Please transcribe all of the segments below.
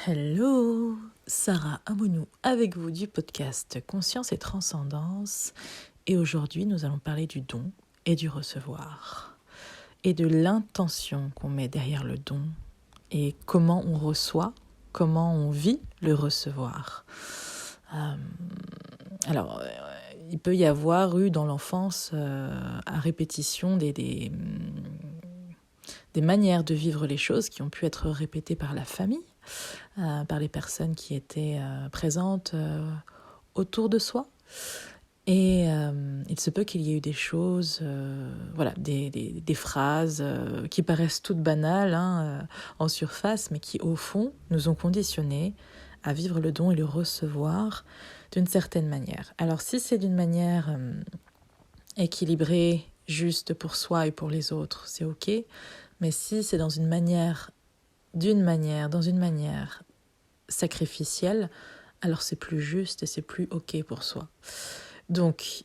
Hello, Sarah Amonou avec vous du podcast Conscience et Transcendance. Et aujourd'hui, nous allons parler du don et du recevoir. Et de l'intention qu'on met derrière le don. Et comment on reçoit, comment on vit le recevoir. Il peut y avoir eu dans l'enfance à répétition des manières de vivre les choses qui ont pu être répétées par la famille, par les personnes qui étaient présentes autour de soi. Et il se peut qu'il y ait eu des choses, des phrases qui paraissent toutes banales en surface, mais qui au fond nous ont conditionnés à vivre le don et le recevoir d'une certaine manière. Alors si c'est d'une manière équilibrée, juste pour soi et pour les autres, c'est ok. Mais si c'est dans une manière sacrificielle, alors c'est plus juste et c'est plus ok pour soi. Donc,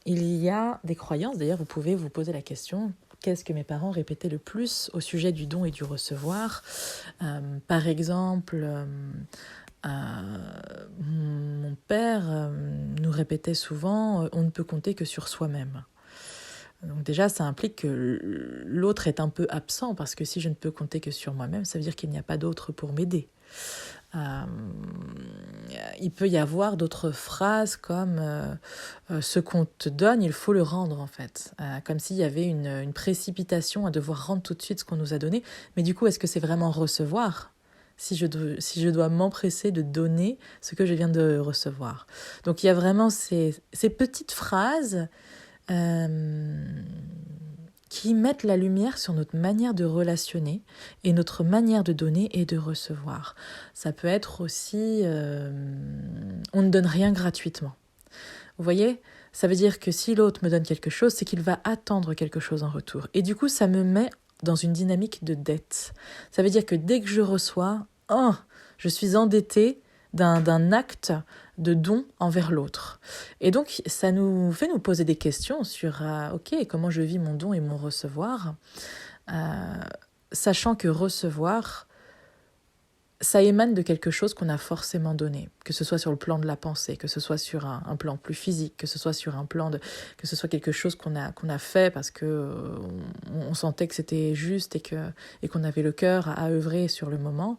il y a des croyances, d'ailleurs vous pouvez vous poser la question, qu'est-ce que mes parents répétaient le plus au sujet du don et du recevoir ? Par exemple, mon père nous répétait souvent « on ne peut compter que sur soi-même ». Donc déjà, ça implique que l'autre est un peu absent, parce que si je ne peux compter que sur moi-même, ça veut dire qu'il n'y a pas d'autre pour m'aider. Il peut y avoir d'autres phrases comme ce qu'on te donne, il faut le rendre en fait. Comme s'il y avait une précipitation à devoir rendre tout de suite ce qu'on nous a donné. Mais du coup, est-ce que c'est vraiment recevoir ? Si je dois m'empresser de donner ce que je viens de recevoir. Donc il y a vraiment ces petites phrases qui mettent la lumière sur notre manière de relationner et notre manière de donner et de recevoir. Ça peut être aussi on ne donne rien gratuitement. Vous voyez ? Ça veut dire que si l'autre me donne quelque chose, c'est qu'il va attendre quelque chose en retour. Et du coup, ça me met dans une dynamique de dette. Ça veut dire que dès que je reçois, je suis endettée d'un acte de don envers l'autre. Et donc, ça nous fait nous poser des questions sur comment je vis mon don et mon recevoir, sachant que recevoir, ça émane de quelque chose qu'on a forcément donné, que ce soit sur le plan de la pensée, que ce soit sur un plan plus physique, que ce soit sur un plan que ce soit quelque chose qu'on a fait parce que on sentait que c'était juste et qu'on avait le cœur à œuvrer sur le moment.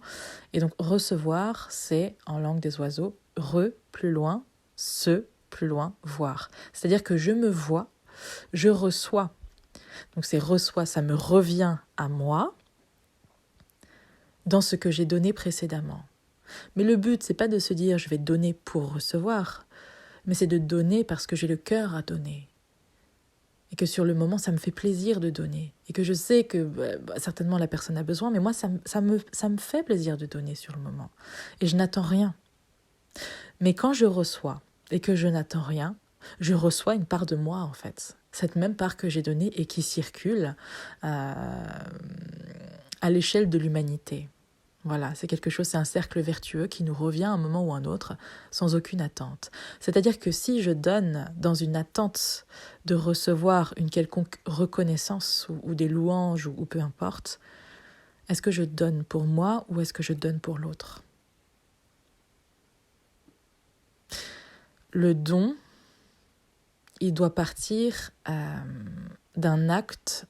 Et donc recevoir, c'est en langue des oiseaux, plus loin, plus loin, voir. C'est-à-dire que je me vois, je reçois. Donc c'est reçoit, ça me revient à moi, dans ce que j'ai donné précédemment. Mais le but, c'est pas de se dire je vais donner pour recevoir, mais c'est de donner parce que j'ai le cœur à donner. Et que sur le moment, ça me fait plaisir de donner. Et que je sais que certainement la personne a besoin, mais moi, ça me fait plaisir de donner sur le moment. Et je n'attends rien. Mais quand je reçois et que je n'attends rien, je reçois une part de moi en fait. Cette même part que j'ai donnée et qui circule à l'échelle de l'humanité. Voilà, c'est quelque chose, c'est un cercle vertueux qui nous revient à un moment ou à un autre sans aucune attente. C'est-à-dire que si je donne dans une attente de recevoir une quelconque reconnaissance ou des louanges ou peu importe, est-ce que je donne pour moi ou est-ce que je donne pour l'autre ? Le don, il doit partir d'un acte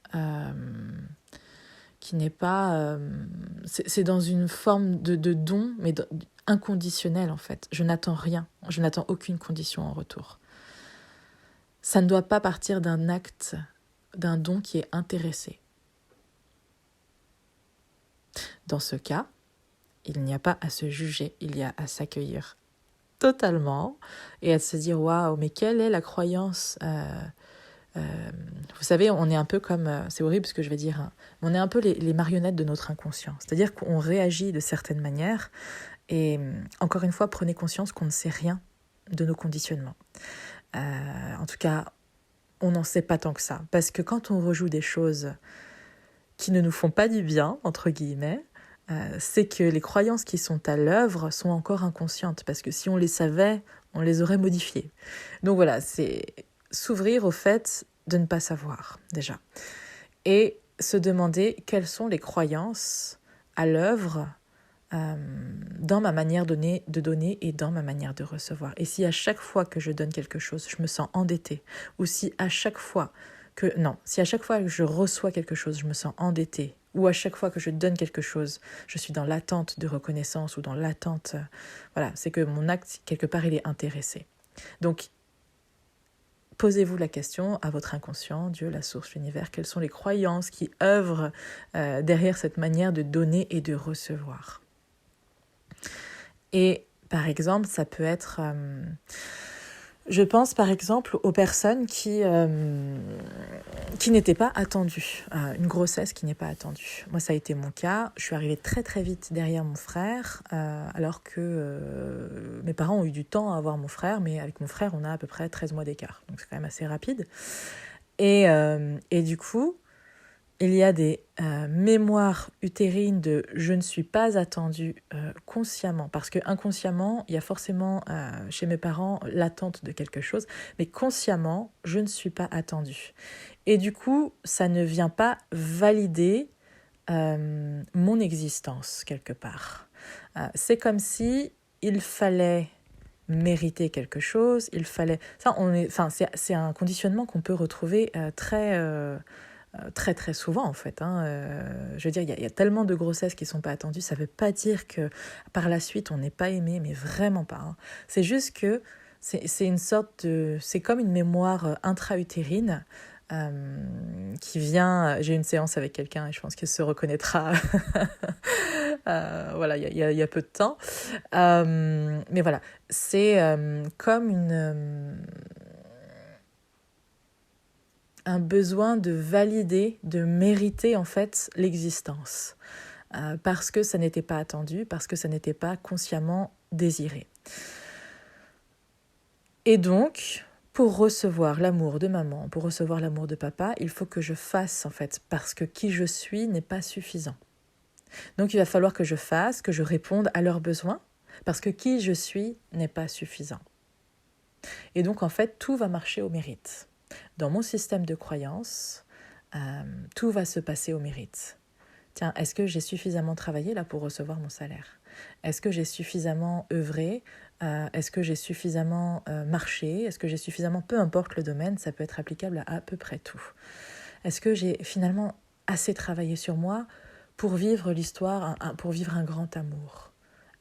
qui n'est pas... c'est dans une forme de don, mais inconditionnel en fait. Je n'attends rien, je n'attends aucune condition en retour. Ça ne doit pas partir d'un acte, d'un don qui est intéressé. Dans ce cas, il n'y a pas à se juger, il y a à s'accueillir totalement et à se dire « Waouh, mais quelle est la croyance ?» Vous savez, on est un peu comme, c'est horrible ce que je vais dire, on est un peu les marionnettes de notre inconscient. C'est-à-dire qu'on réagit de certaines manières et encore une fois, prenez conscience qu'on ne sait rien de nos conditionnements. En tout cas, on n'en sait pas tant que ça. Parce que quand on rejoue des choses qui ne nous font pas du bien, entre guillemets, c'est que les croyances qui sont à l'œuvre sont encore inconscientes. Parce que si on les savait, on les aurait modifiées. Donc voilà, c'est s'ouvrir au fait de ne pas savoir, déjà. Et se demander quelles sont les croyances à l'œuvre dans ma manière de donner et dans ma manière de recevoir. Et si à chaque fois que je donne quelque chose, je me sens endettée, ou si à chaque fois que je reçois quelque chose, je me sens endettée, ou à chaque fois que je donne quelque chose, je suis dans l'attente de reconnaissance ou dans l'attente, voilà, c'est que mon acte, quelque part, il est intéressé. Donc, posez-vous la question à votre inconscient, Dieu, la source, l'univers, quelles sont les croyances qui œuvrent derrière cette manière de donner et de recevoir. Et par exemple, ça peut être... je pense par exemple aux personnes qui n'étaient pas attendues, une grossesse qui n'est pas attendue. Moi, ça a été mon cas. Je suis arrivée très très vite derrière mon frère, alors que mes parents ont eu du temps à avoir mon frère, mais avec mon frère, on a à peu près 13 mois d'écart. Donc c'est quand même assez rapide. Et du coup, il y a des mémoires utérines de « je ne suis pas attendue consciemment », parce que inconsciemment, il y a forcément chez mes parents l'attente de quelque chose, mais consciemment, je ne suis pas attendue. Et du coup, ça ne vient pas valider mon existence quelque part. C'est comme si il fallait mériter quelque chose, il fallait... c'est un conditionnement qu'on peut retrouver très très souvent en fait. Je veux dire, il y a tellement de grossesses qui ne sont pas attendues, ça ne veut pas dire que par la suite on n'est pas aimé, mais vraiment pas. C'est juste que c'est une sorte de... C'est comme une mémoire intra-utérine qui vient... J'ai eu une séance avec quelqu'un et je pense qu'il se reconnaîtra voilà, il y a peu de temps. Mais voilà, c'est comme un besoin de valider, de mériter en fait l'existence. Parce que ça n'était pas attendu, parce que ça n'était pas consciemment désiré. Et donc, pour recevoir l'amour de maman, pour recevoir l'amour de papa, il faut que je fasse en fait, parce que qui je suis n'est pas suffisant. Donc il va falloir que je fasse, que je réponde à leurs besoins, parce que qui je suis n'est pas suffisant. Et donc en fait, tout va marcher au mérite. Dans mon système de croyance, tout va se passer au mérite. Tiens, est-ce que j'ai suffisamment travaillé là pour recevoir mon salaire ? Est-ce que j'ai suffisamment œuvré ? Est-ce que j'ai suffisamment marché ? Est-ce que j'ai suffisamment, peu importe le domaine, ça peut être applicable à peu près tout. Est-ce que j'ai finalement assez travaillé sur moi pour vivre l'histoire, pour vivre un grand amour ?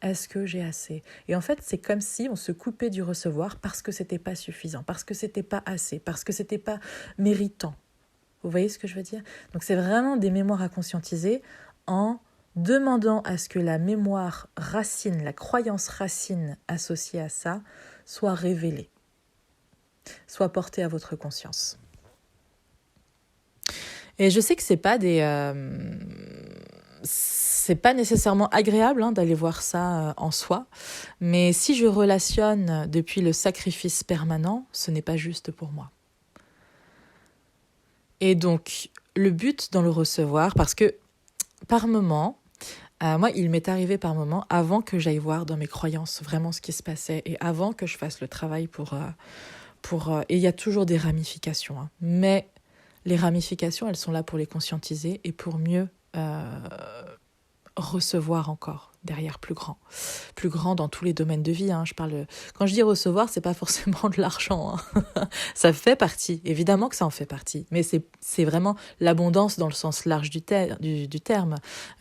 Est-ce que j'ai assez ? Et en fait, c'est comme si on se coupait du recevoir parce que c'était pas suffisant, parce que c'était pas assez, parce que c'était pas méritant. Vous voyez ce que je veux dire ? Donc c'est vraiment des mémoires à conscientiser en demandant à ce que la mémoire racine, la croyance racine associée à ça, soit révélée, soit portée à votre conscience. Et je sais que c'est pas nécessairement agréable d'aller voir ça en soi, mais si je relationne depuis le sacrifice permanent, ce n'est pas juste pour moi. Et donc, le but dans le recevoir, parce que par moment, moi, il m'est arrivé par moment, avant que j'aille voir dans mes croyances vraiment ce qui se passait, et avant que je fasse le travail et il y a toujours des ramifications, mais les ramifications, elles sont là pour les conscientiser et pour mieux recevoir encore derrière plus grand dans tous les domaines de vie. Quand je dis recevoir, c'est pas forcément de l'argent. Ça fait partie, évidemment que ça en fait partie, mais c'est vraiment l'abondance dans le sens large du terme.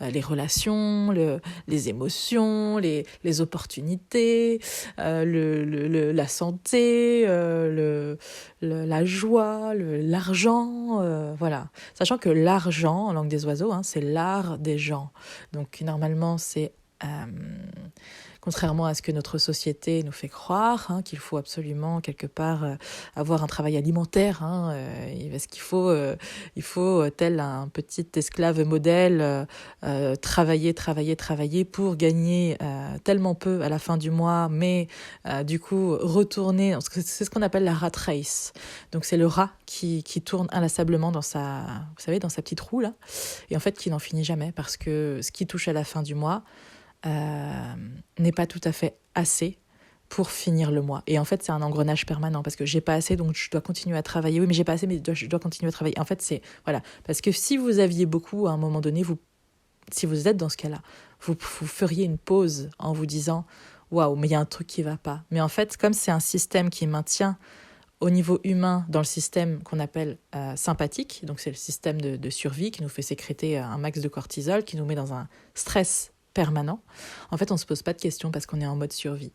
Les relations, les émotions, les opportunités, la santé, la joie, l'argent, voilà. Sachant que l'argent, en langue des oiseaux, c'est l'art des gens. Donc normalement, c'est contrairement à ce que notre société nous fait croire, qu'il faut absolument quelque part avoir un travail alimentaire, parce qu'il faut tel un petit esclave modèle travailler pour gagner tellement peu à la fin du mois, mais du coup retourner, c'est ce qu'on appelle la rat race. Donc c'est le rat qui tourne inlassablement dans sa petite roue là, et en fait qui n'en finit jamais, parce que ce qui touche à la fin du mois n'est pas tout à fait assez pour finir le mois. Et en fait, c'est un engrenage permanent, parce que j'ai pas assez, donc je dois continuer à travailler. Oui, mais j'ai pas assez, mais je dois continuer à travailler. En fait, c'est... Voilà. Parce que si vous aviez beaucoup, à un moment donné, si vous êtes dans ce cas-là, vous feriez une pause en vous disant « Waouh, mais il y a un truc qui ne va pas ». Mais en fait, comme c'est un système qui maintient au niveau humain dans le système qu'on appelle sympathique, donc c'est le système de survie qui nous fait sécréter un max de cortisol, qui nous met dans un stress permanent, en fait, on ne se pose pas de questions parce qu'on est en mode survie.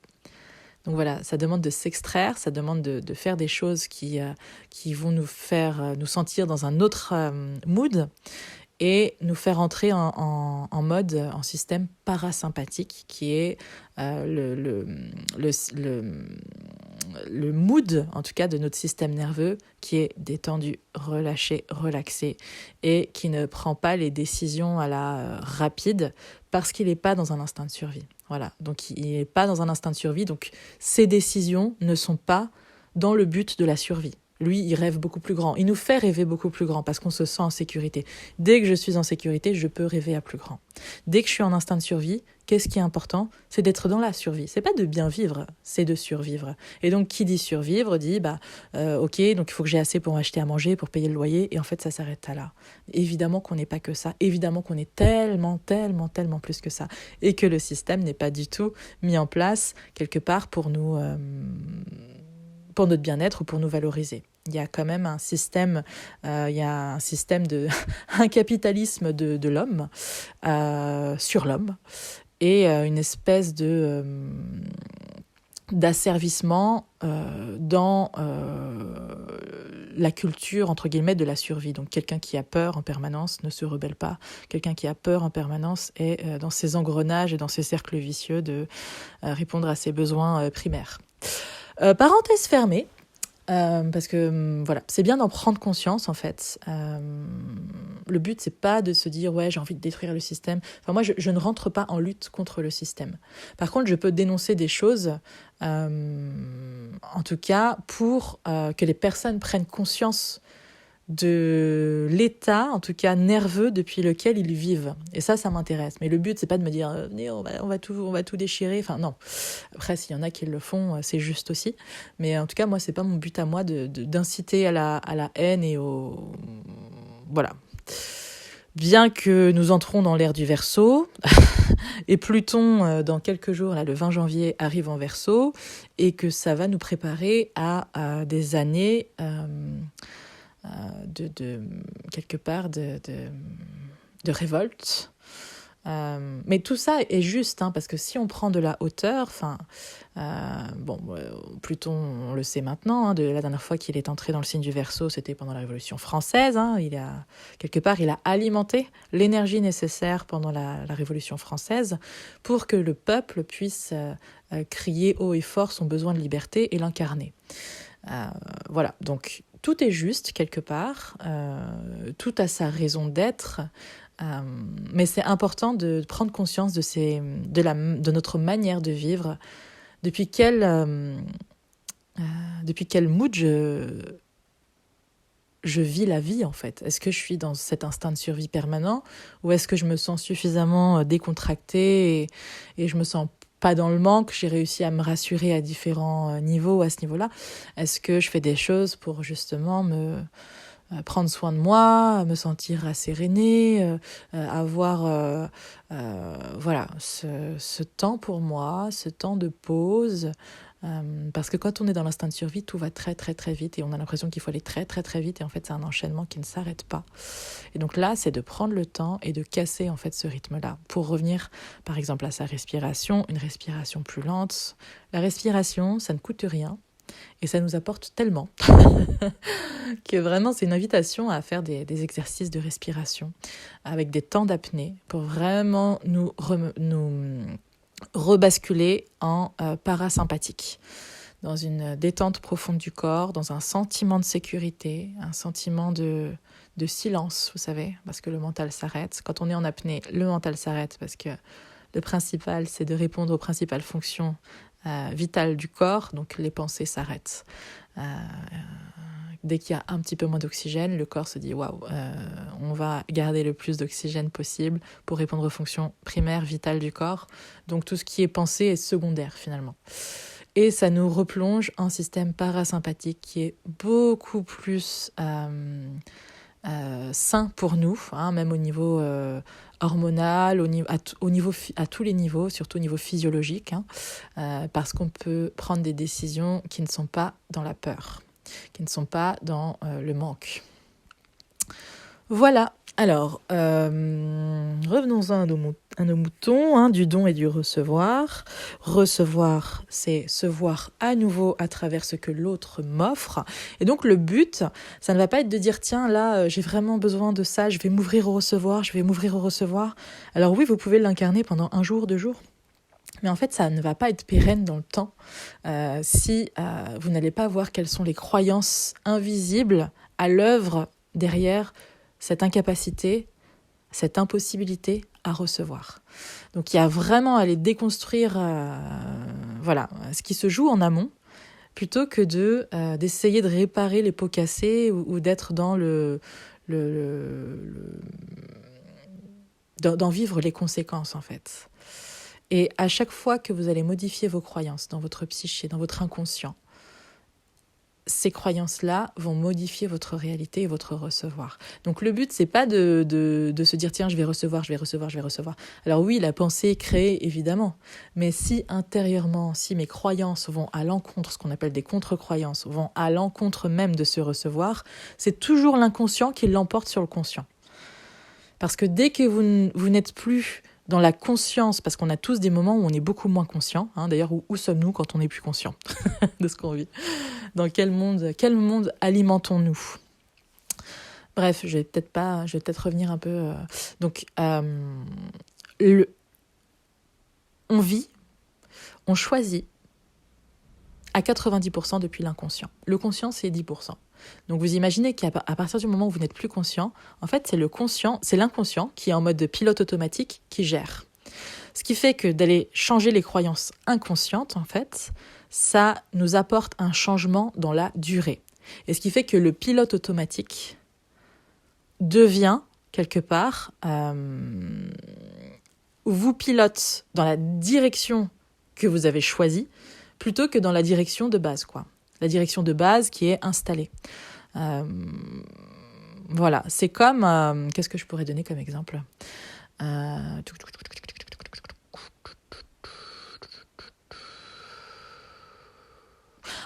Donc voilà, ça demande de s'extraire, ça demande de faire des choses qui vont nous faire nous sentir dans un autre mood et nous faire entrer en mode, en système parasympathique, qui est le mood, en tout cas, de notre système nerveux, qui est détendu, relâché, relaxé, et qui ne prend pas les décisions à la rapide, parce qu'il n'est pas dans un instinct de survie. Voilà, donc il n'est pas dans un instinct de survie, donc ses décisions ne sont pas dans le but de la survie. Lui, il rêve beaucoup plus grand. Il nous fait rêver beaucoup plus grand parce qu'on se sent en sécurité. Dès que je suis en sécurité, je peux rêver à plus grand. Dès que je suis en instinct de survie, qu'est-ce qui est important ? C'est d'être dans la survie. C'est pas de bien vivre, c'est de survivre. Et donc, qui dit survivre dit, ok, donc il faut que j'ai assez pour m'acheter à manger, pour payer le loyer. Et en fait, ça s'arrête là. Évidemment qu'on n'est pas que ça. Évidemment qu'on est tellement, tellement, tellement plus que ça. Et que le système n'est pas du tout mis en place quelque part pour nous... pour notre bien-être ou pour nous valoriser. Il y a quand même un système, un capitalisme de l'homme sur l'homme et une espèce d'asservissement dans la culture, entre guillemets, de la survie. Donc quelqu'un qui a peur en permanence ne se rebelle pas. Quelqu'un qui a peur en permanence est dans ses engrenages et dans ses cercles vicieux de répondre à ses besoins primaires. Parenthèse fermée, parce que voilà, c'est bien d'en prendre conscience en fait. Le but, c'est pas de se dire ouais, j'ai envie de détruire le système. Enfin, moi, je ne rentre pas en lutte contre le système. Par contre, je peux dénoncer des choses, en tout cas, pour que les personnes prennent conscience de l'état, en tout cas nerveux, depuis lequel ils vivent. Et ça m'intéresse. Mais le but, c'est pas de me dire on va tout déchirer. Enfin, non. Après, s'il y en a qui le font, c'est juste aussi. Mais en tout cas, moi, c'est pas mon but à moi d'inciter à la haine et au... Voilà. Bien que nous entrons dans l'ère du Verseau, et Pluton, dans quelques jours, là, le 20 janvier, arrive en Verseau, et que ça va nous préparer à des années... quelque part de révolte. Mais tout ça est juste, parce que si on prend de la hauteur, Pluton, on le sait maintenant, de la dernière fois qu'il est entré dans le signe du Verseau, c'était pendant la Révolution française. Il a alimenté l'énergie nécessaire pendant la Révolution française pour que le peuple puisse crier haut et fort son besoin de liberté et l'incarner. Voilà, donc tout est juste quelque part, tout a sa raison d'être, mais c'est important de prendre conscience de notre manière de vivre, depuis quel mood je vis la vie en fait. Est-ce que je suis dans cet instinct de survie permanent ou est-ce que je me sens suffisamment décontractée et je me sens pas dans le manque, j'ai réussi à me rassurer à différents niveaux à ce niveau-là. Est-ce que je fais des choses pour justement me prendre soin de moi, me sentir rassérénée, avoir ce temps pour moi, ce temps de pause, parce que quand on est dans l'instinct de survie, tout va très très très vite et on a l'impression qu'il faut aller très très très vite et en fait c'est un enchaînement qui ne s'arrête pas. Et donc là, c'est de prendre le temps et de casser en fait ce rythme-là pour revenir par exemple à sa respiration, une respiration plus lente. La respiration, ça ne coûte rien et ça nous apporte tellement que vraiment c'est une invitation à faire des exercices de respiration avec des temps d'apnée pour vraiment nous rebasculer en parasympathique, dans une détente profonde du corps, dans un sentiment de sécurité, un sentiment de silence, vous savez, parce que le mental s'arrête. Quand on est en apnée, le mental s'arrête parce que le principal, c'est de répondre aux principales fonctions vitales du corps, donc les pensées s'arrêtent. Dès qu'il y a un petit peu moins d'oxygène, le corps se dit « Waouh, on va garder le plus d'oxygène possible pour répondre aux fonctions primaires, vitales du corps. » Donc tout ce qui est pensée est secondaire finalement. Et ça nous replonge en système parasympathique qui est beaucoup plus sain pour nous, hein, même au niveau hormonal, à tous les niveaux, surtout au niveau physiologique, hein, parce qu'on peut prendre des décisions qui ne sont pas dans la peur, qui ne sont pas dans le manque. Voilà, alors revenons-en à nos moutons, hein, du don et du recevoir. Recevoir, c'est se voir à nouveau à travers ce que l'autre m'offre. Et donc le but, ça ne va pas être de dire tiens là j'ai vraiment besoin de ça, je vais m'ouvrir au recevoir, je vais m'ouvrir au recevoir. Alors oui, vous pouvez l'incarner pendant 1 jour, 2 jours. Mais en fait, ça ne va pas être pérenne dans le temps si vous n'allez pas voir quelles sont les croyances invisibles à l'œuvre derrière cette incapacité, cette impossibilité à recevoir. Donc il y a vraiment à les déconstruire ce qui se joue en amont, plutôt que d'essayer de réparer les pots cassés ou d'être dans d'en vivre les conséquences en fait. Et à chaque fois que vous allez modifier vos croyances dans votre psyché, dans votre inconscient, ces croyances-là vont modifier votre réalité et votre recevoir. Donc le but, c'est pas de se dire tiens, je vais recevoir. Alors oui, la pensée est créée, évidemment. Mais si intérieurement, si mes croyances vont à l'encontre, ce qu'on appelle des contre-croyances, vont à l'encontre même de ce recevoir, c'est toujours l'inconscient qui l'emporte sur le conscient. Parce que dès que vous n'êtes plus dans la conscience, parce qu'on a tous des moments où on est beaucoup moins conscient, hein, d'ailleurs, où sommes-nous quand on n'est plus conscient de ce qu'on vit ? Dans quel monde alimentons-nous ? Bref, je vais peut-être revenir un peu. Donc, on vit, on choisit à 90% depuis l'inconscient. Le conscient, c'est 10%. Donc vous imaginez qu'à partir du moment où vous n'êtes plus conscient, en fait, c'est l'inconscient qui est en mode de pilote automatique qui gère. Ce qui fait que d'aller changer les croyances inconscientes, en fait, ça nous apporte un changement dans la durée. Et ce qui fait que le pilote automatique devient, quelque part, vous pilote dans la direction que vous avez choisie, plutôt que dans la direction de base, quoi. La direction de base qui est installée. Voilà, c'est comme... qu'est-ce que je pourrais donner comme exemple ?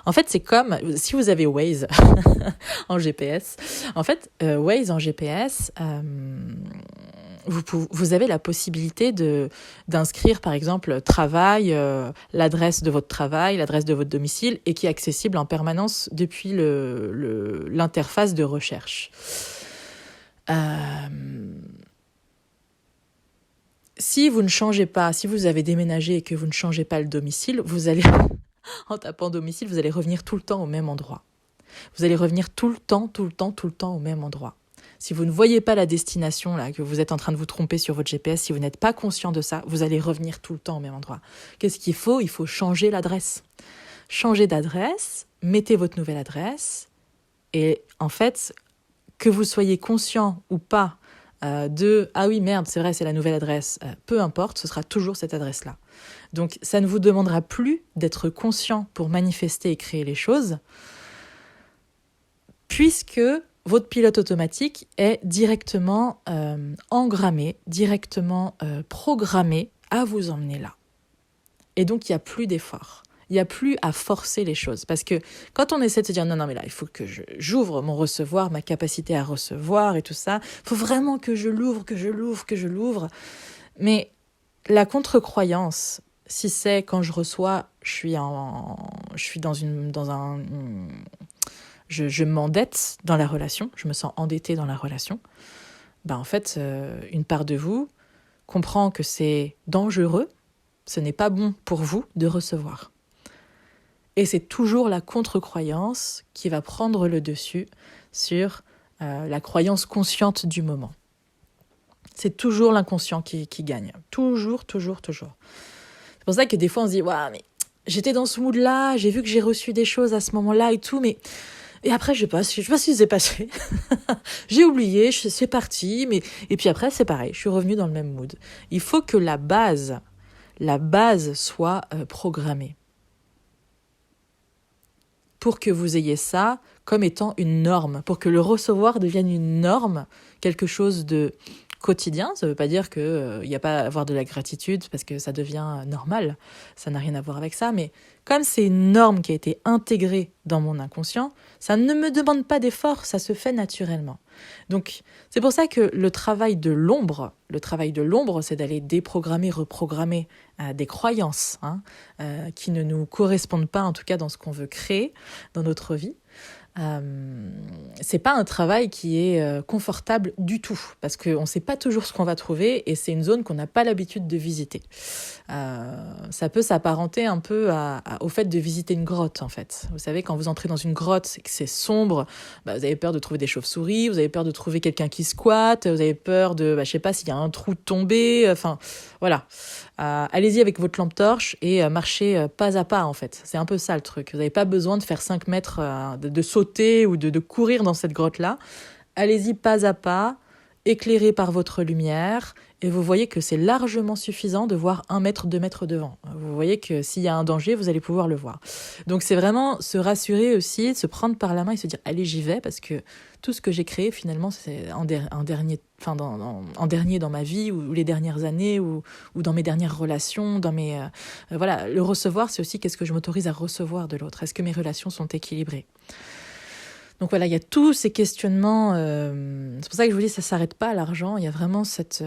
En fait, c'est comme si vous avez Waze en GPS. En fait, Waze en GPS, vous avez la possibilité d'inscrire, par exemple, travail, l'adresse de votre travail, l'adresse de votre domicile, et qui est accessible en permanence depuis l'interface de recherche. Si vous ne changez pas, si vous avez déménagé et que vous ne changez pas le domicile, vous allez... En tapant domicile, vous allez revenir tout le temps au même endroit. Vous allez revenir tout le temps au même endroit. Si vous ne voyez pas la destination, là, que vous êtes en train de vous tromper sur votre GPS, si vous n'êtes pas conscient de ça, vous allez revenir tout le temps au même endroit. Qu'est-ce qu'il faut ? Il faut changer l'adresse. Changez d'adresse, mettez votre nouvelle adresse, et en fait, que vous soyez conscient ou pas ah oui, merde, c'est vrai, c'est la nouvelle adresse, peu importe, ce sera toujours cette adresse-là. Donc, ça ne vous demandera plus d'être conscient pour manifester et créer les choses, puisque votre pilote automatique est directement engrammé, directement programmé à vous emmener là. Et donc, il n'y a plus d'effort. Il n'y a plus à forcer les choses. Parce que quand on essaie de se dire, non, mais là, il faut que j'ouvre mon recevoir, ma capacité à recevoir et tout ça, il faut vraiment que je l'ouvre. Mais la contre-croyance, si c'est quand je reçois, je m'endette dans la relation, je me sens endettée dans la relation, en fait, une part de vous comprend que c'est dangereux, ce n'est pas bon pour vous de recevoir. Et c'est toujours la contre-croyance qui va prendre le dessus sur la croyance consciente du moment. C'est toujours l'inconscient qui gagne. Toujours. C'est pour ça que des fois on se dit « Waouh, mais j'étais dans ce mood-là, j'ai vu que j'ai reçu des choses à ce moment-là et tout, mais... » Et après, je sais pas si c'est passé. J'ai oublié, c'est parti, mais... Et puis après, c'est pareil, je suis revenue dans le même mood. Il faut que la base soit programmée. pour que vous ayez ça comme étant une norme, pour que le recevoir devienne une norme, quelque chose de quotidien. Ça ne veut pas dire qu'il n'y a pas à avoir de la gratitude parce que ça devient normal, ça n'a rien à voir avec ça, mais comme c'est une norme qui a été intégrée dans mon inconscient, ça ne me demande pas d'effort, ça se fait naturellement. Donc c'est pour ça que le travail de l'ombre, c'est d'aller déprogrammer, reprogrammer des croyances qui ne nous correspondent pas, en tout cas dans ce qu'on veut créer dans notre vie. C'est pas un travail qui est confortable du tout, parce qu'on ne sait pas toujours ce qu'on va trouver et c'est une zone qu'on n'a pas l'habitude de visiter. Ça peut s'apparenter un peu au fait de visiter une grotte, en fait. Vous savez, quand vous entrez dans une grotte et que c'est sombre, vous avez peur de trouver des chauves-souris, vous avez peur de trouver quelqu'un qui squatte, vous avez peur de, je sais pas, s'il y a un trou tombé, voilà. Allez-y avec votre lampe torche et marchez pas à pas, en fait. C'est un peu ça le truc. Vous n'avez pas besoin de faire 5 mètres, de sauter ou de courir dans cette grotte-là. Allez-y pas à pas, éclairé par votre lumière, et vous voyez que c'est largement suffisant de voir 1 mètre, 2 mètres devant. Vous voyez que s'il y a un danger, vous allez pouvoir le voir. Donc c'est vraiment se rassurer aussi, se prendre par la main et se dire « Allez, j'y vais », parce que tout ce que j'ai créé, finalement, c'est en dernier dans ma vie, ou les dernières années, ou dans mes dernières relations, dans mes... voilà, le recevoir, c'est aussi qu'est-ce que je m'autorise à recevoir de l'autre. Est-ce que mes relations sont équilibrées ? Donc voilà, il y a tous ces questionnements. C'est pour ça que je vous dis, ça ne s'arrête pas à l'argent. Il y a vraiment cet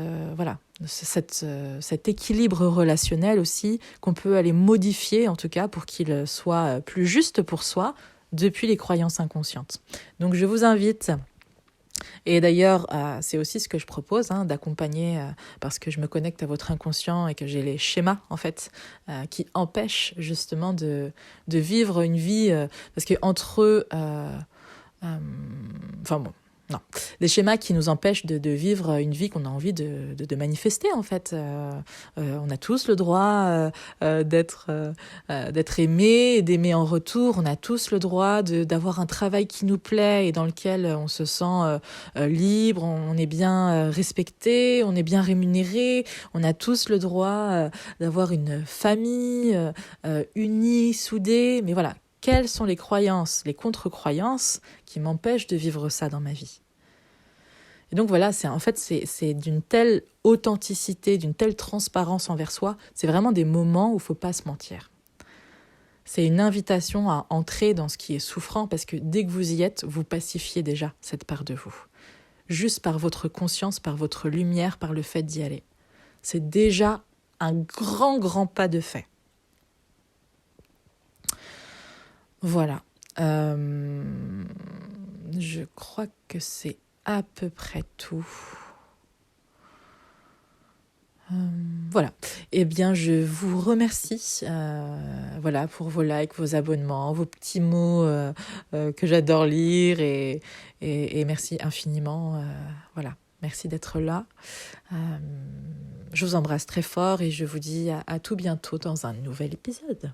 équilibre relationnel aussi qu'on peut aller modifier, en tout cas, pour qu'il soit plus juste pour soi depuis les croyances inconscientes. Donc je vous invite... Et d'ailleurs, c'est aussi ce que je propose, d'accompagner, parce que je me connecte à votre inconscient et que j'ai les schémas, en fait, qui empêchent justement de vivre une vie... parce qu'entre eux... non. Des schémas qui nous empêchent de vivre une vie qu'on a envie de manifester, en fait. On a tous le droit d'être aimé et d'aimer en retour. On a tous le droit d'avoir un travail qui nous plaît et dans lequel on se sent libre, on est bien respecté, on est bien rémunéré. On a tous le droit d'avoir une famille unie, soudée. Mais voilà, quelles sont les croyances, les contre-croyances qui m'empêchent de vivre ça dans ma vie ? Et donc voilà, c'est d'une telle authenticité, d'une telle transparence envers soi, c'est vraiment des moments où il ne faut pas se mentir. C'est une invitation à entrer dans ce qui est souffrant, parce que dès que vous y êtes, vous pacifiez déjà cette part de vous. Juste par votre conscience, par votre lumière, par le fait d'y aller. C'est déjà un grand, grand pas de fait. Voilà. Je crois que c'est à peu près tout. Voilà. Eh bien, je vous remercie pour vos likes, vos abonnements, vos petits mots que j'adore lire et merci infiniment. Voilà. Merci d'être là. Je vous embrasse très fort et je vous dis à tout bientôt dans un nouvel épisode.